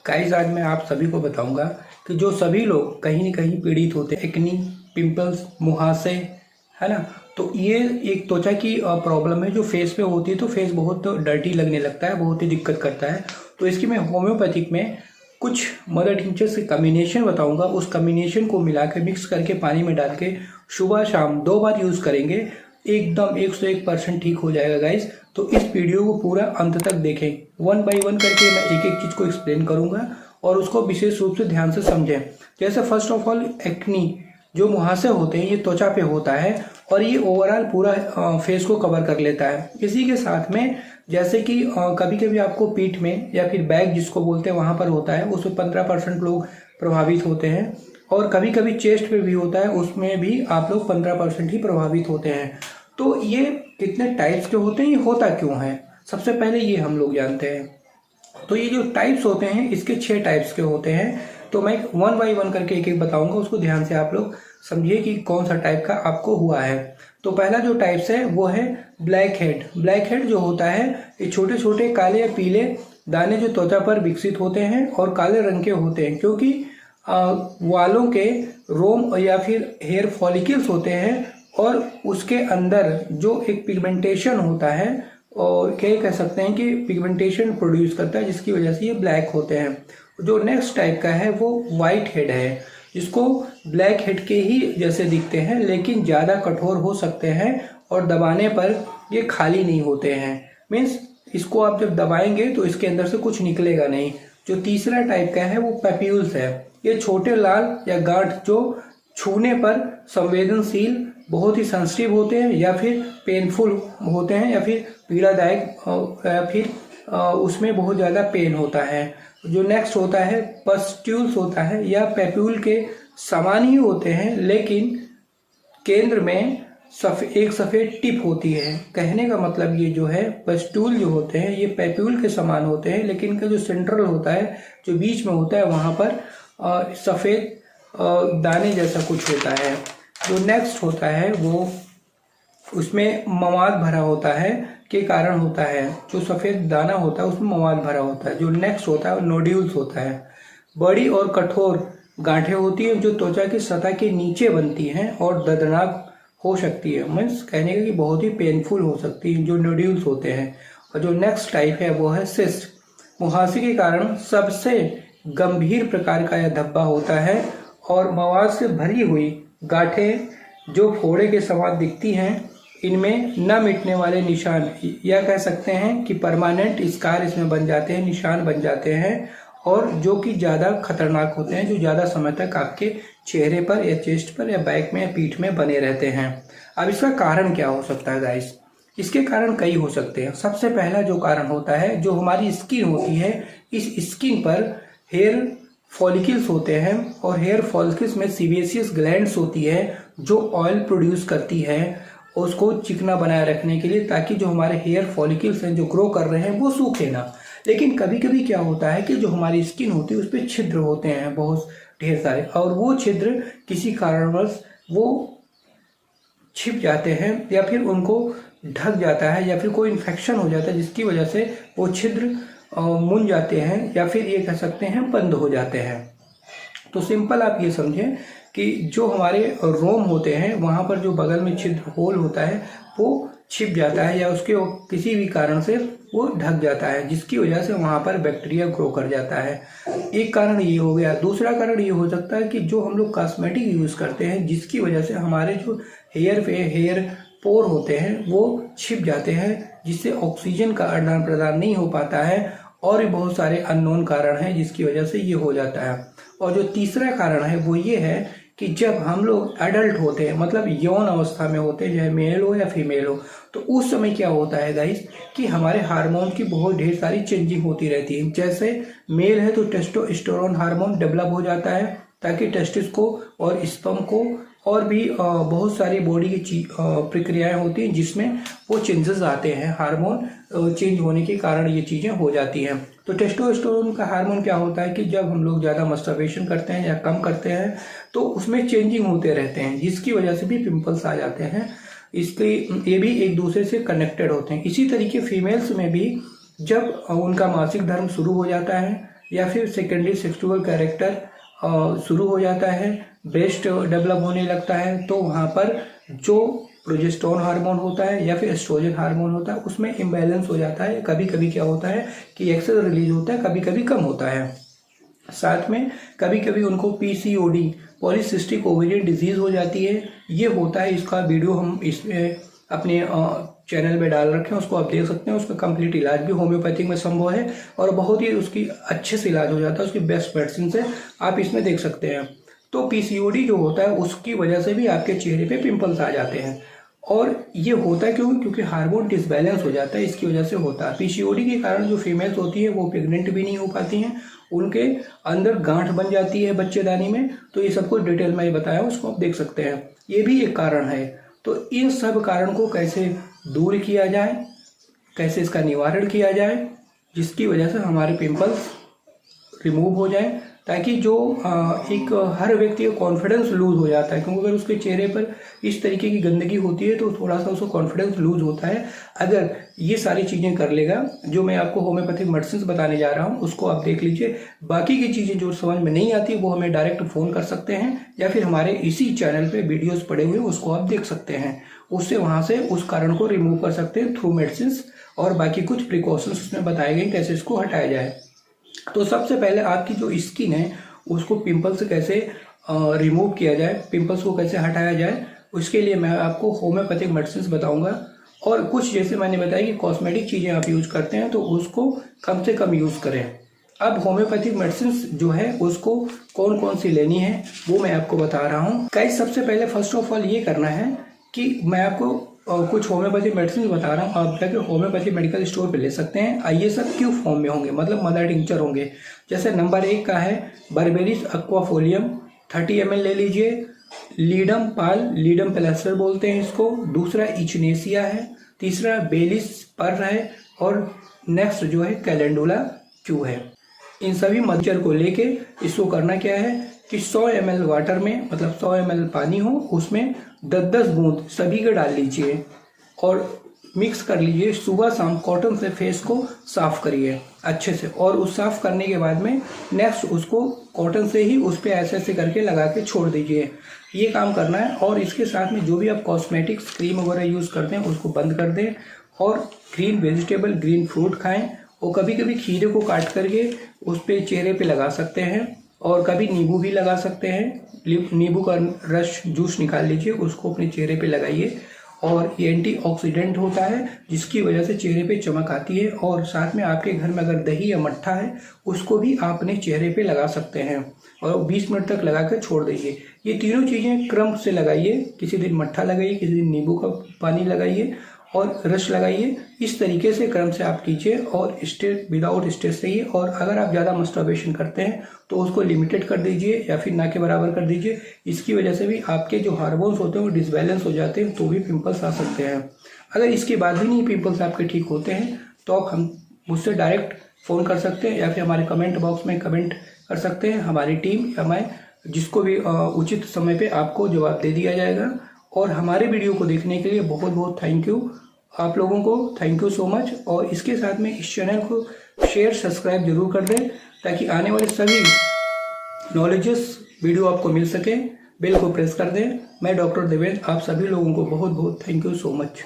Guys आज मैं आप सभी को बताऊंगा कि जो सभी लोग कहीं न कहीं पीड़ित होते हैं एक्नी, पिंपल्स, मुहासे, है ना। तो ये एक त्वचा की प्रॉब्लम है जो फेस पे होती है। तो फेस बहुत डर्टी लगने लगता है, बहुत ही दिक्कत करता है। तो इसकी मैं होम्योपैथिक में कुछ मदर टिंचर्स के कम्बिनेशन बताऊंगा। उस कम्बिनेशन को मिला के मिक्स करके पानी में डाल के सुबह शाम 2 बार यूज़ करेंगे, एकदम 101% ठीक हो जाएगा गाइस। तो इस वीडियो को पूरा अंत तक देखें, 1 बाय 1 करके मैं एक एक चीज़ को एक्सप्लेन करूंगा और उसको विशेष रूप से ध्यान से समझें। जैसे फर्स्ट ऑफ ऑल एक्नी, जो मुहासे होते हैं ये त्वचा पे होता है और ये ओवरऑल पूरा फेस को कवर कर लेता है। इसी के साथ में जैसे कि कभी कभी आपको पीठ में या फिर बैक जिसको बोलते हैं वहाँ पर होता है, उसमें 15% लोग प्रभावित होते हैं। और कभी कभी चेस्ट पे भी होता है, उसमें भी आप लोग 15% ही प्रभावित होते हैं। तो ये कितने टाइप्स के होते हैं, ये होता क्यों है, सबसे पहले ये हम लोग जानते हैं। तो ये जो टाइप्स होते हैं इसके 6 टाइप्स के होते हैं। तो मैं 1 बाय 1 करके एक एक बताऊंगा, उसको ध्यान से आप लोग समझिए कि कौन सा टाइप का आपको हुआ है। तो पहला जो टाइप्स है वो है ब्लैक हेड। ब्लैक हेड जो होता है ये छोटे छोटे काले या पीले दाने जो त्वचा पर विकसित होते हैं और काले रंग के होते हैं, क्योंकि वालों के रोम या फिर हेयर फॉलिकल्स होते हैं और उसके अंदर जो एक पिगमेंटेशन होता है और क्या कह सकते हैं कि पिगमेंटेशन प्रोड्यूस करता है, जिसकी वजह से ये ब्लैक होते हैं। जो नेक्स्ट टाइप का है वो वाइट हेड है, जिसको ब्लैक हेड के ही जैसे दिखते हैं लेकिन ज़्यादा कठोर हो सकते हैं और दबाने पर ये खाली नहीं होते हैं। मीन्स इसको आप जब दबाएंगे तो इसके अंदर से कुछ निकलेगा नहीं। जो तीसरा टाइप का है वो पैप्यूल्स है। ये छोटे लाल या गांठ जो छूने पर संवेदनशील, बहुत ही सेंसिटिव होते हैं या फिर पेनफुल होते हैं या फिर पीड़ादायक या फिर उसमें बहुत ज़्यादा पेन होता है। जो नेक्स्ट होता है पस्ट्यूल्स होता है, या पैप्यूल के समान ही होते हैं लेकिन केंद्र में एक सफ़ेद टिप होती है। कहने का मतलब ये जो है पस्ट्यूल जो होते हैं ये पैप्यूल के समान होते हैं, लेकिन इनका जो सेंट्रल होता है, जो बीच में होता है, वहाँ पर सफ़ेद दाने जैसा कुछ होता है। जो नेक्स्ट होता है वो उसमें मवाद भरा होता है के कारण होता है। जो सफ़ेद दाना होता है उसमें मवाद भरा होता है। जो नेक्स्ट होता है नोड्यूल्स होता है। बड़ी और कठोर गांठें होती हैं जो त्वचा की सतह के नीचे बनती हैं और दर्दनाक हो सकती है। मीन्स कहने का कि बहुत ही पेनफुल हो सकती है, जो नोड्यूल्स होते हैं। और जो नेक्स्ट टाइप है वो है सिस्ट। मुहासे के कारण सबसे गंभीर प्रकार का यह धब्बा होता है और मवाद से भरी हुई गांठें जो फोड़े के समान दिखती हैं, इनमें न मिटने वाले निशान या कह सकते हैं कि परमानेंट स्कार इसमें बन जाते हैं, निशान बन जाते हैं, और जो कि ज़्यादा खतरनाक होते हैं, जो ज़्यादा समय तक आपके चेहरे पर या चेस्ट पर या बैक में या पीठ में बने रहते हैं। अब इसका कारण क्या हो सकता है गाइस? इसके कारण कई हो सकते हैं। सबसे पहला जो कारण होता है, जो हमारी स्किन होती है, इस स्किन पर हेयर फॉलिकल्स होते हैं और हेयर फॉलिकल्स में सीबेसियस ग्लैंड्स होती है जो ऑयल प्रोड्यूस करती है उसको चिकना बनाए रखने के लिए, ताकि जो हमारे हेयर फॉलिकल्स हैं जो ग्रो कर रहे हैं वो सूखे ना। लेकिन कभी कभी क्या होता है कि जो हमारी स्किन होती है उस पर छिद्र होते हैं बहुत ढेर सारे, और वो छिद्र किसी कारणवश वो छिप जाते हैं या फिर उनको ढक जाता है या फिर कोई इन्फेक्शन हो जाता है, जिसकी वजह से वो छिद्र मुन जाते हैं या फिर ये कह सकते हैं बंद हो जाते हैं। तो सिंपल आप ये समझें कि जो हमारे रोम होते हैं वहाँ पर जो बगल में छिद्र होल होता है वो छिप जाता है या उसके किसी भी कारण से वो ढक जाता है, जिसकी वजह से वहाँ पर बैक्टीरिया ग्रो कर जाता है। एक कारण ये हो गया। दूसरा कारण ये हो सकता है कि जो हम लोग कॉस्मेटिक यूज़ करते हैं, जिसकी वजह से हमारे जो हेयर पोर होते हैं वो छिप जाते हैं, जिससे ऑक्सीजन का आदान प्रदान नहीं हो पाता है, और भी बहुत सारे अननोन कारण हैं जिसकी वजह से ये हो जाता है। और जो तीसरा कारण है वो ये है कि जब हम लोग एडल्ट होते हैं, मतलब यौन अवस्था में होते हैं, चाहे मेल हो या फीमेल हो, तो उस समय क्या होता है गाइस कि हमारे हार्मोन की बहुत ढेर सारी चेंजिंग होती रहती है। जैसे मेल है तो टेस्टोस्टेरोन हार्मोन डेवलप हो जाता है, ताकि टेस्टिस को और स्पर्म को और भी बहुत सारी बॉडी की प्रक्रियाएं होती हैं जिसमें वो चेंजेस आते हैं। हार्मोन चेंज होने के कारण ये चीज़ें हो जाती हैं। तो टेस्टोस्टेरोन का हार्मोन क्या होता है कि जब हम लोग ज़्यादा मस्टरबेशन करते हैं या कम करते हैं तो उसमें चेंजिंग होते रहते हैं, जिसकी वजह से भी पिंपल्स आ जाते हैं। इसके ये भी एक दूसरे से कनेक्टेड होते हैं। इसी तरीके फीमेल्स में भी जब उनका मासिक धर्म शुरू हो जाता है या फिर सेकेंडरी सेक्सुअल कैरेक्टर शुरू हो जाता है, ब्रेस्ट डेवलप होने लगता है, तो वहाँ पर जो प्रोजेस्टेरोन हार्मोन होता है या फिर एस्ट्रोजन हार्मोन होता है उसमें इम्बैलेंस हो जाता है। कभी कभी क्या होता है कि एक्सेस रिलीज होता है, कभी कभी कम होता है। साथ में कभी कभी उनको पीसीओडी पॉलीसिस्टिक ओवेरियन डिजीज हो जाती है, ये होता है। इसका वीडियो हम इसमें अपने चैनल में डाल रखे हैं, उसको आप देख सकते हैं। उसका कंप्लीट इलाज भी होम्योपैथिक में संभव है और बहुत ही उसकी अच्छे से इलाज हो जाता है, उसकी बेस्ट मेडिसिन से आप इसमें देख सकते हैं। तो पीसीओडी जो होता है उसकी वजह से भी आपके चेहरे पे पिंपल्स आ जाते हैं, और ये होता है क्योंकि हार्मोन डिसबैलेंस हो जाता है, इसकी वजह से होता है। पीसीओडी के कारण जो फीमेल्स होती है वो प्रेग्नेंट भी नहीं हो पाती हैं, उनके अंदर गांठ बन जाती है बच्चेदानी में। तो ये सब कुछ डिटेल में बताया, उसको आप देख सकते हैं। ये भी एक कारण है। तो इन सब कारण को कैसे दूर किया जाए, कैसे इसका निवारण किया जाए, जिसकी वजह से हमारे पिंपल्स रिमूव हो जाए, ताकि जो एक हर व्यक्ति का कॉन्फिडेंस लूज हो जाता है, क्योंकि अगर उसके चेहरे पर इस तरीके की गंदगी होती है तो थोड़ा सा उसका कॉन्फिडेंस लूज होता है। अगर ये सारी चीज़ें कर लेगा, जो मैं आपको होम्योपैथिक मेडिसिन बताने जा रहा हूँ उसको आप देख लीजिए। बाकी की चीज़ें जो समझ में नहीं आती वो हमें डायरेक्ट फ़ोन कर सकते हैं, या फिर हमारे इसी चैनल पर वीडियोज़ पड़े हुए उसको आप देख सकते हैं। उससे वहाँ से उस कारण को रिमूव कर सकते हैं थ्रू मेडिसिन, और बाकी कुछ प्रिकॉशंस उसमें बताए गए कैसे इसको हटाया जाए। तो सबसे पहले आपकी जो स्किन है उसको पिंपल से कैसे रिमूव किया जाए, पिंपल्स को कैसे हटाया जाए, उसके लिए मैं आपको होम्योपैथिक मेडिसिन बताऊंगा। और कुछ जैसे मैंने बताया कि कॉस्मेटिक चीज़ें आप यूज करते हैं तो उसको कम से कम यूज़ करें। अब होम्योपैथिक मेडिसिन जो है उसको कौन कौन सी लेनी है वो मैं आपको बता रहा हूँ। गाइस, सबसे पहले फर्स्ट ऑफ ऑल ये करना है कि मैं आपको कुछ होम्योपैथिक मेडिसिन बता रहा हूँ, आप जाकर होम्योपैथिक मेडिकल स्टोर पे ले सकते हैं। ये सब क्यों फॉर्म में होंगे, मतलब मदर टिंचर होंगे। जैसे नंबर 1 का है बर्बेरिस एक्वाफोलियम 30 ml ले लीजिए। लीडम पाल, लीडम प्लास्टर बोलते हैं इसको। दूसरा इचनेसिया है। तीसरा बेलिस पर्र है। और नेक्स्ट जो है कैलेंडुला क्यू है। इन सभी मच्छर को लेके इसको करना क्या है कि 100 ml वाटर में, मतलब 100 ml पानी हो, उसमें 10-10 बूंद सभी का डाल लीजिए और मिक्स कर लीजिए। सुबह शाम कॉटन से फेस को साफ करिए अच्छे से, और उस साफ करने के बाद में नेक्स्ट उसको कॉटन से ही उस पर ऐसे करके लगा के छोड़ दीजिए। ये काम करना है। और इसके साथ में जो भी आप कॉस्मेटिक्स क्रीम वगैरह यूज़ करते हैं उसको बंद कर दें, और ग्रीन वेजिटेबल, ग्रीन फ्रूट खाएं। और कभी कभी खीरे को काट करके उस पर चेहरे पे लगा सकते हैं, और कभी नींबू भी लगा सकते हैं। नींबू का रस जूस निकाल लीजिए, उसको अपने चेहरे पे लगाइए, और ये एंटीऑक्सीडेंट होता है जिसकी वजह से चेहरे पे चमक आती है। और साथ में आपके घर में अगर दही या मट्ठा है उसको भी आप अपने चेहरे पे लगा सकते हैं, और 20 मिनट तक लगा कर छोड़ दीजिए। ये तीनों चीज़ें क्रम से लगाइए। किसी दिन मट्ठा लगाइए, किसी दिन नींबू का पानी लगाइए और रस लगाइए। इस तरीके से क्रम से आप कीजिए, और स्ट्रेस विदाउट स्ट्रेस रहिए। और अगर आप ज़्यादा मस्टरबेशन करते हैं तो उसको लिमिटेड कर दीजिए या फिर ना के बराबर कर दीजिए। इसकी वजह से भी आपके जो हार्मोन्स होते हैं वो डिसबैलेंस हो जाते हैं, तो भी पिंपल्स आ सकते हैं। अगर इसके बाद भी नहीं पिंपल्स आपके ठीक होते हैं तो आप हम मुझसे डायरेक्ट फ़ोन कर सकते हैं, या फिर हमारे कमेंट बॉक्स में कमेंट कर सकते हैं। हमारी टीम या मैं जिसको भी उचित समय पर आपको जवाब दे दिया जाएगा। और हमारे वीडियो को देखने के लिए बहुत बहुत थैंक यू आप लोगों को, थैंक यू सो मच। और इसके साथ में इस चैनल को शेयर सब्सक्राइब जरूर कर दें, ताकि आने वाले सभी नॉलेजेस वीडियो आपको मिल सके। बेल को प्रेस कर दें। मैं डॉक्टर देवेंद्र आप सभी लोगों को बहुत बहुत थैंक यू सो मच।